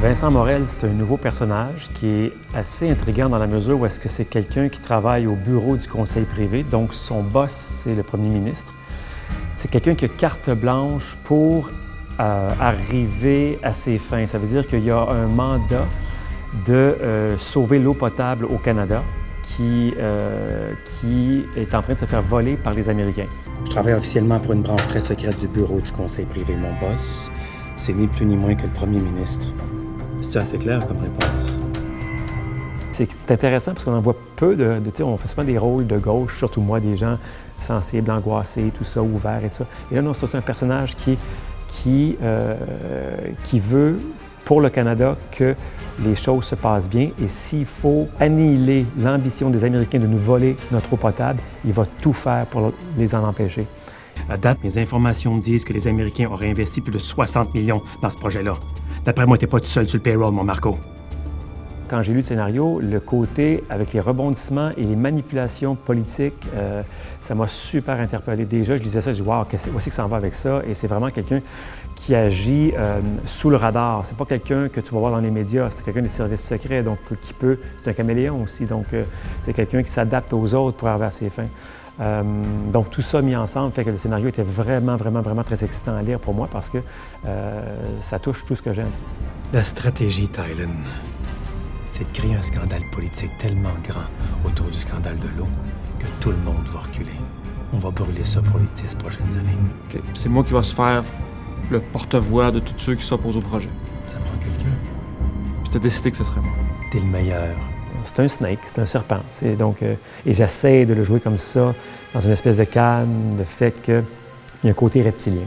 Vincent Morel, c'est un nouveau personnage qui est assez intriguant dans la mesure où est-ce que c'est quelqu'un qui travaille au bureau du conseil privé, donc son boss, c'est le premier ministre. C'est quelqu'un qui a carte blanche pour arriver à ses fins. Ça veut dire qu'il y a un mandat de sauver l'eau potable au Canada qui est en train de se faire voler par les Américains. Je travaille officiellement pour une branche très secrète du bureau du conseil privé. Mon boss, c'est ni plus ni moins que le premier ministre. C'est assez clair comme réponse. C'est intéressant parce qu'on en voit peu on fait souvent des rôles de gauche, surtout moi, des gens sensibles, angoissés, tout ça, ouverts et tout ça. Et là, non, c'est un personnage qui veut, pour le Canada, que les choses se passent bien. Et s'il faut annihiler l'ambition des Américains de nous voler notre eau potable, il va tout faire pour les en empêcher. À date, mes informations me disent que les Américains auraient investi plus de 60 millions dans ce projet-là. D'après moi, t'es pas tout seul sur le payroll, mon Marco. Quand j'ai lu le scénario, le côté avec les rebondissements et les manipulations politiques, ça m'a super interpellé. Déjà, je lisais ça, je dis « Wow, voici que ça en va avec ça ». Et c'est vraiment quelqu'un qui agit sous le radar. C'est pas quelqu'un que tu vas voir dans les médias, c'est quelqu'un des services secrets, donc c'est un caméléon aussi, donc c'est quelqu'un qui s'adapte aux autres pour arriver à ses fins. Donc tout ça mis ensemble fait que le scénario était vraiment très excitant à lire pour moi parce que ça touche tout ce que j'aime. La stratégie, Tylen, c'est de créer un scandale politique tellement grand autour du scandale de l'eau que tout le monde va reculer. On va brûler ça pour les 10 prochaines années. Okay. C'est moi qui va se faire le porte-voix de tous ceux qui s'opposent au projet. Ça prend quelqu'un. Puis t'as décidé que ce serait moi. T'es le meilleur. C'est un snake, c'est un serpent. Et j'essaie de le jouer comme ça, dans une espèce de calme, le fait qu'il y a un côté reptilien.